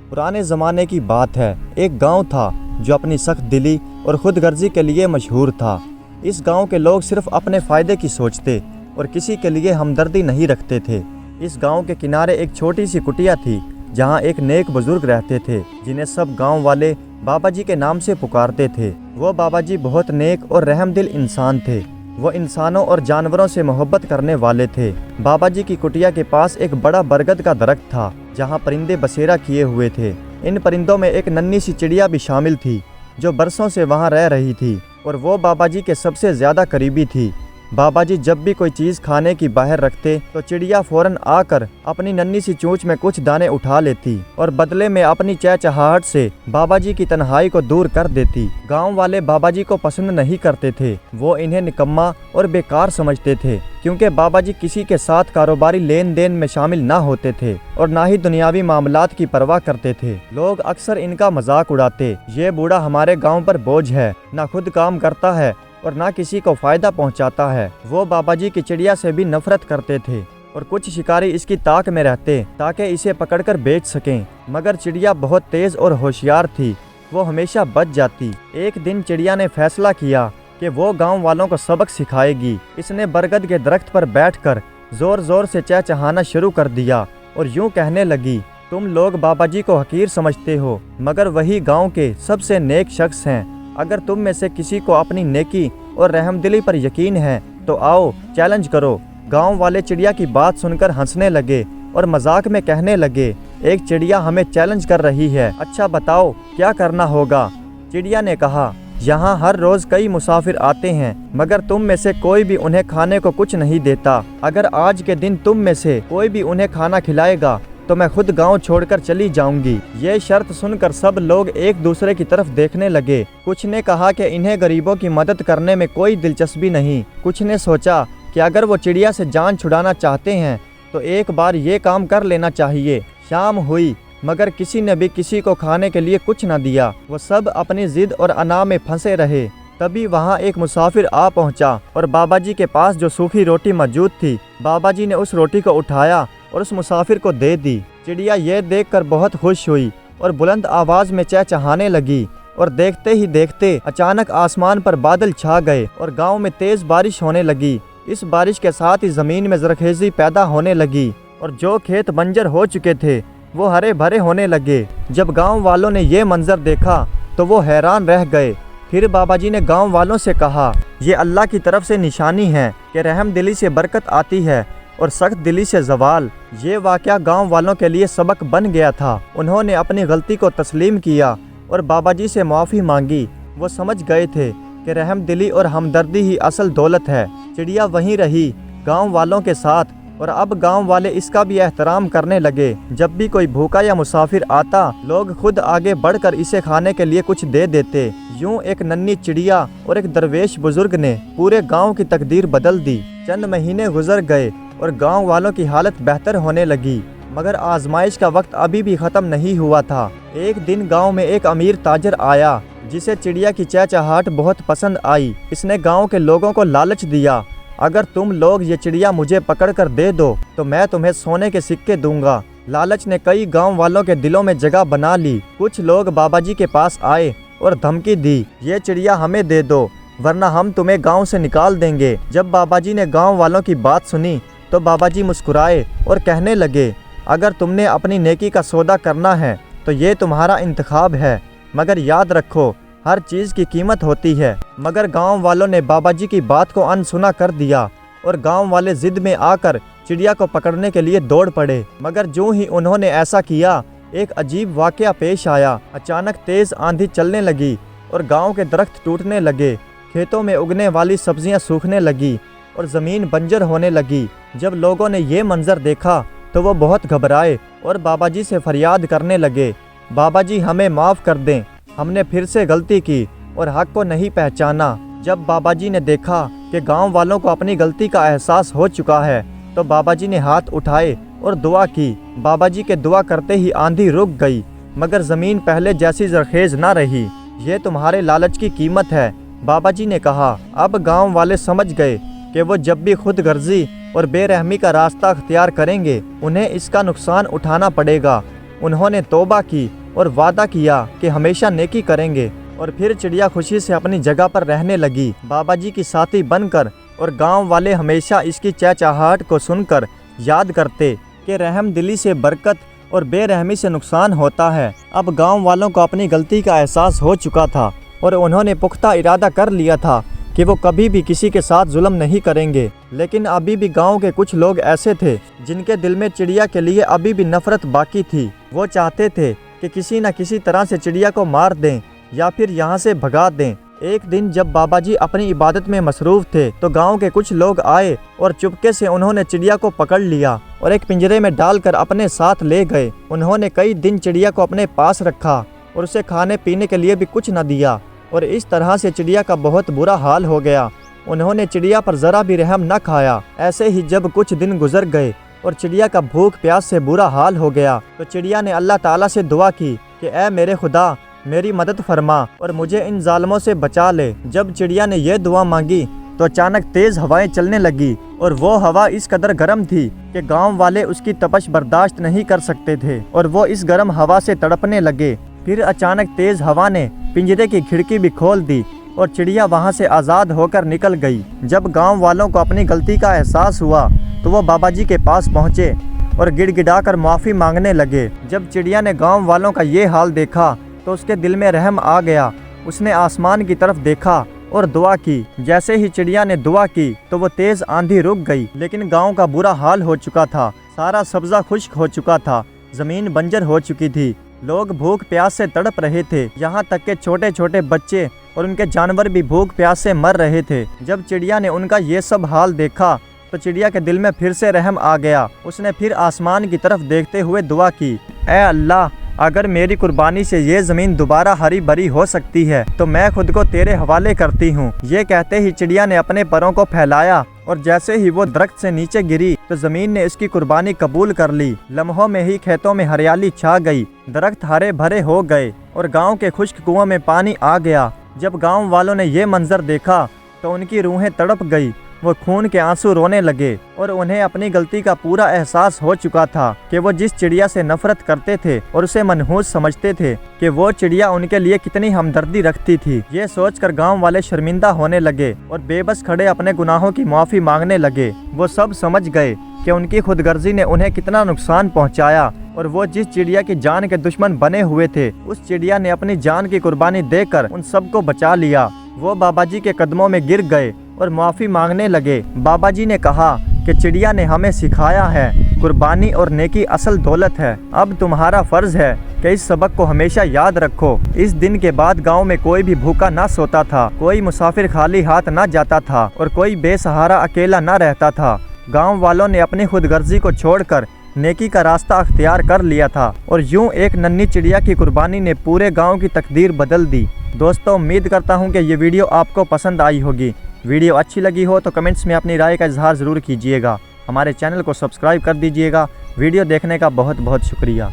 پرانے زمانے کی بات ہے، ایک گاؤں تھا جو اپنی سخت دلی اور خود غرضی کے لیے مشہور تھا۔ اس گاؤں کے لوگ صرف اپنے فائدے کی سوچتے اور کسی کے لیے ہمدردی نہیں رکھتے تھے۔ اس گاؤں کے کنارے ایک چھوٹی سی کٹیا تھی جہاں ایک نیک بزرگ رہتے تھے جنہیں سب گاؤں والے بابا جی کے نام سے پکارتے تھے۔ وہ بابا جی بہت نیک اور رحم دل انسان تھے۔ وہ انسانوں اور جانوروں سے محبت کرنے والے تھے۔ بابا جی کی کٹیا کے پاس ایک بڑا برگد کا درخت تھا جہاں پرندے بسیرا کیے ہوئے تھے۔ ان پرندوں میں ایک ننھی سی چڑیا بھی شامل تھی جو برسوں سے وہاں رہ رہی تھی اور وہ بابا جی کے سب سے زیادہ قریبی تھی۔ بابا جی جب بھی کوئی چیز کھانے کی باہر رکھتے تو چڑیا فوراً آ کر اپنی ننھی سی چونچ میں کچھ دانے اٹھا لیتی اور بدلے میں اپنی چہچہاہٹ سے بابا جی کی تنہائی کو دور کر دیتی۔ گاؤں والے بابا جی کو پسند نہیں کرتے تھے، وہ انہیں نکما اور بیکار سمجھتے تھے کیونکہ بابا جی کسی کے ساتھ کاروباری لین دین میں شامل نہ ہوتے تھے اور نہ ہی دنیاوی معاملات کی پرواہ کرتے تھے۔ لوگ اکثر ان کا مذاق اڑاتے، یہ بوڑھا ہمارے گاؤں پر بوجھ ہے، نہ خود کام کرتا ہے اور نہ کسی کو فائدہ پہنچاتا ہے۔ وہ بابا جی کی چڑیا سے بھی نفرت کرتے تھے اور کچھ شکاری اس کی تاک میں رہتے تاکہ اسے پکڑ کر بیچ سکیں، مگر چڑیا بہت تیز اور ہوشیار تھی، وہ ہمیشہ بچ جاتی۔ ایک دن چڑیا نے فیصلہ کیا کہ وہ گاؤں والوں کو سبق سکھائے گی۔ اس نے برگد کے درخت پر بیٹھ کر زور زور سے چہچہانا شروع کر دیا اور یوں کہنے لگی، تم لوگ بابا جی کو حقیر سمجھتے ہو مگر وہی گاؤں کے سب سے نیک شخص ہیں۔ اگر تم میں سے کسی کو اپنی نیکی اور رحم دلی پر یقین ہے تو آؤ چیلنج کرو۔ گاؤں والے چڑیا کی بات سن کر ہنسنے لگے اور مذاق میں کہنے لگے، ایک چڑیا ہمیں چیلنج کر رہی ہے، اچھا بتاؤ کیا کرنا ہوگا؟ چڑیا نے کہا، یہاں ہر روز کئی مسافر آتے ہیں مگر تم میں سے کوئی بھی انہیں کھانے کو کچھ نہیں دیتا۔ اگر آج کے دن تم میں سے کوئی بھی انہیں کھانا کھلائے گا تو میں خود گاؤں چھوڑ کر چلی جاؤں گی۔ یہ شرط سن کر سب لوگ ایک دوسرے کی طرف دیکھنے لگے۔ کچھ نے کہا کہ انہیں غریبوں کی مدد کرنے میں کوئی دلچسپی نہیں۔ کچھ نے سوچا کہ اگر وہ چڑیا سے جان چھڑانا چاہتے ہیں تو ایک بار یہ کام کر لینا چاہیے۔ شام ہوئی مگر کسی نے بھی کسی کو کھانے کے لیے کچھ نہ دیا۔ وہ سب اپنی ضد اور انا میں پھنسے رہے۔ تبھی وہاں ایک مسافر آ پہنچا اور بابا جی کے پاس جو سوکھی روٹی موجود تھی، بابا جی نے اس روٹی کو اٹھایا اور اس مسافر کو دے دی۔ چڑیا یہ دیکھ کر بہت خوش ہوئی اور بلند آواز میں چہچہانے لگی اور دیکھتے ہی دیکھتے اچانک آسمان پر بادل چھا گئے اور گاؤں میں تیز بارش ہونے لگی۔ اس بارش کے ساتھ ہی زمین میں زرخیزی پیدا ہونے لگی اور جو کھیت بنجر ہو چکے تھے وہ ہرے بھرے ہونے لگے۔ جب گاؤں والوں نے یہ منظر دیکھا تو وہ حیران رہ گئے۔ پھر بابا جی نے گاؤں والوں سے کہا، یہ اللہ کی طرف سے نشانی ہے کہ رحم دلی سے برکت آتی ہے اور سخت دلی سے زوال۔ یہ واقعہ گاؤں والوں کے لیے سبق بن گیا تھا۔ انہوں نے اپنی غلطی کو تسلیم کیا اور بابا جی سے معافی مانگی۔ وہ سمجھ گئے تھے کہ رحم دلی اور ہمدردی ہی اصل دولت ہے۔ چڑیا وہیں رہی گاؤں والوں کے ساتھ اور اب گاؤں والے اس کا بھی احترام کرنے لگے۔ جب بھی کوئی بھوکا یا مسافر آتا لوگ خود آگے بڑھ کر اسے کھانے کے لیے کچھ دے دیتے۔ یوں ایک ننھی چڑیا اور ایک درویش بزرگ نے پورے گاؤں کی تقدیر بدل دی۔ چند مہینے گزر گئے اور گاؤں والوں کی حالت بہتر ہونے لگی مگر آزمائش کا وقت ابھی بھی ختم نہیں ہوا تھا۔ ایک دن گاؤں میں ایک امیر تاجر آیا جسے چڑیا کی چہچہاہٹ بہت پسند آئی۔ اس نے گاؤں کے لوگوں کو لالچ دیا، اگر تم لوگ یہ چڑیا مجھے پکڑ کر دے دو تو میں تمہیں سونے کے سکے دوں گا۔ لالچ نے کئی گاؤں والوں کے دلوں میں جگہ بنا لی۔ کچھ لوگ بابا جی کے پاس آئے اور دھمکی دی، یہ چڑیا ہمیں دے دو ورنہ ہم تمہیں گاؤں سے نکال دیں گے۔ جب بابا جی نے گاؤں والوں کی بات سنی تو بابا جی مسکرائے اور کہنے لگے، اگر تم نے اپنی نیکی کا سودا کرنا ہے تو یہ تمہارا انتخاب ہے، مگر یاد رکھو ہر چیز کی قیمت ہوتی ہے۔ مگر گاؤں والوں نے بابا جی کی بات کو انسنا کر دیا اور گاؤں والے ضد میں آ کر چڑیا کو پکڑنے کے لیے دوڑ پڑے۔ مگر جو ہی انہوں نے ایسا کیا ایک عجیب واقعہ پیش آیا۔ اچانک تیز آندھی چلنے لگی اور گاؤں کے درخت ٹوٹنے لگے، کھیتوں میں اگنے والی سبزیاں سوکھنے لگی اور زمین بنجر ہونے لگی۔ جب لوگوں نے یہ منظر دیکھا تو وہ بہت گھبرائے اور بابا جی سے فریاد کرنے لگے، بابا جی ہمیں معاف کر دیں، ہم نے پھر سے غلطی کی اور حق کو نہیں پہچانا۔ جب بابا جی نے دیکھا کہ گاؤں والوں کو اپنی غلطی کا احساس ہو چکا ہے تو بابا جی نے ہاتھ اٹھائے اور دعا کی۔ بابا جی کے دعا کرتے ہی آندھی رک گئی مگر زمین پہلے جیسی زرخیز نہ رہی۔ یہ تمہارے لالچ کی قیمت ہے، بابا جی نے کہا۔ اب گاؤں والے سمجھ گئے کہ وہ جب بھی خود غرضی اور بے رحمی کا راستہ اختیار کریں گے انہیں اس کا نقصان اٹھانا پڑے گا۔ انہوں نے توبہ کی اور وعدہ کیا کہ ہمیشہ نیکی کریں گے، اور پھر چڑیا خوشی سے اپنی جگہ پر رہنے لگی، بابا جی کی ساتھی بن کر۔ اور گاؤں والے ہمیشہ اس کی چہچہاہٹ کو سن کر یاد کرتے کہ رحم دلی سے برکت اور بے رحمی سے نقصان ہوتا ہے۔ اب گاؤں والوں کو اپنی غلطی کا احساس ہو چکا تھا اور انہوں نے پختہ ارادہ کر لیا تھا کہ وہ کبھی بھی کسی کے ساتھ ظلم نہیں کریں گے۔ لیکن ابھی بھی گاؤں کے کچھ لوگ ایسے تھے جن کے دل میں چڑیا کے لیے ابھی بھی نفرت باقی تھی۔ وہ چاہتے تھے کہ کسی نہ کسی طرح سے چڑیا کو مار دیں یا پھر یہاں سے بھگا دیں۔ ایک دن جب بابا جی اپنی عبادت میں مصروف تھے تو گاؤں کے کچھ لوگ آئے اور چپکے سے انہوں نے چڑیا کو پکڑ لیا اور ایک پنجرے میں ڈال کر اپنے ساتھ لے گئے۔ انہوں نے کئی دن چڑیا کو اپنے پاس رکھا اور اسے کھانے پینے کے لیے بھی کچھ نہ دیا، اور اس طرح سے چڑیا کا بہت برا حال ہو گیا۔ انہوں نے چڑیا پر ذرا بھی رحم نہ کھایا۔ ایسے ہی جب کچھ دن گزر گئے اور چڑیا کا بھوک پیاس سے برا حال ہو گیا تو چڑیا نے اللہ تعالیٰ سے دعا کی کہ اے میرے خدا، میری مدد فرما اور مجھے ان ظالموں سے بچا لے۔ جب چڑیا نے یہ دعا مانگی تو اچانک تیز ہوائیں چلنے لگی، اور وہ ہوا اس قدر گرم تھی کہ گاؤں والے اس کی تپش برداشت نہیں کر سکتے تھے اور وہ اس گرم ہوا سے تڑپنے لگے۔ پھر اچانک تیز ہوا نے پنجرے کی کھڑکی بھی کھول دی اور چڑیا وہاں سے آزاد ہو کر نکل گئی۔ جب گاؤں والوں کو اپنی غلطی کا احساس ہوا تو وہ بابا جی کے پاس پہنچے اور گڑ گڑا کر معافی مانگنے لگے۔ جب چڑیا نے گاؤں والوں کا یہ حال دیکھا تو اس کے دل میں رحم آ گیا۔ اس نے آسمان کی طرف دیکھا اور دعا کی۔ جیسے ہی چڑیا نے دعا کی تو وہ تیز آندھی رک گئی، لیکن گاؤں کا برا حال ہو چکا تھا۔ سارا سبزہ خشک ہو چکا تھا، زمین بنجر ہو چکی تھی، لوگ بھوک پیاس سے تڑپ رہے تھے، یہاں تک کہ چھوٹے چھوٹے بچے اور ان کے جانور بھی بھوک پیاس سے مر رہے تھے۔ جب چڑیا نے ان کا یہ سب حال دیکھا تو چڑیا کے دل میں پھر سے رحم آ گیا۔ اس نے پھر آسمان کی طرف دیکھتے ہوئے دعا کی، اے اللہ، اگر میری قربانی سے یہ زمین دوبارہ ہری بھری ہو سکتی ہے تو میں خود کو تیرے حوالے کرتی ہوں۔ یہ کہتے ہی چڑیا نے اپنے پروں کو پھیلایا اور جیسے ہی وہ درخت سے نیچے گری تو زمین نے اس کی قربانی قبول کر لی۔ لمحوں میں ہی کھیتوں میں ہریالی چھا گئی، درخت ہرے بھرے ہو گئے اور گاؤں کے خشک کنووں میں پانی آ گیا۔ جب گاؤں والوں نے یہ منظر دیکھا تو ان کی روحیں تڑپ گئی، وہ خون کے آنسو رونے لگے اور انہیں اپنی غلطی کا پورا احساس ہو چکا تھا کہ وہ جس چڑیا سے نفرت کرتے تھے اور اسے منحوس سمجھتے تھے کہ وہ چڑیا ان کے لیے کتنی ہمدردی رکھتی تھی۔ یہ سوچ کر گاؤں والے شرمندہ ہونے لگے اور بے بس کھڑے اپنے گناہوں کی معافی مانگنے لگے۔ وہ سب سمجھ گئے کہ ان کی خود غرضی نے انہیں کتنا نقصان پہنچایا، اور وہ جس چڑیا کی جان کے دشمن بنے ہوئے تھے اس چڑیا نے اپنی جان کی قربانی دے کر ان سب کو بچا لیا۔ وہ بابا جی کے قدموں میں گر گئے اور معافی مانگنے لگے۔ بابا جی نے کہا کہ چڑیا نے ہمیں سکھایا ہے قربانی اور نیکی اصل دولت ہے، اب تمہارا فرض ہے کہ اس سبق کو ہمیشہ یاد رکھو۔ اس دن کے بعد گاؤں میں کوئی بھی بھوکا نہ سوتا تھا، کوئی مسافر خالی ہاتھ نہ جاتا تھا اور کوئی بے سہارا اکیلا نہ رہتا تھا۔ گاؤں والوں نے اپنی خود غرضی کو چھوڑ کر نیکی کا راستہ اختیار کر لیا تھا، اور یوں ایک ننھی چڑیا کی قربانی نے پورے گاؤں کی تقدیر بدل دی۔ دوستو، امید کرتا ہوں کہ یہ ویڈیو آپ کو پسند آئی ہوگی۔ ویڈیو اچھی لگی ہو تو کمنٹس میں اپنی رائے کا اظہار ضرور کیجیے گا۔ ہمارے چینل کو سبسکرائب کر دیجیے گا۔ ویڈیو دیکھنے کا بہت بہت شکریہ۔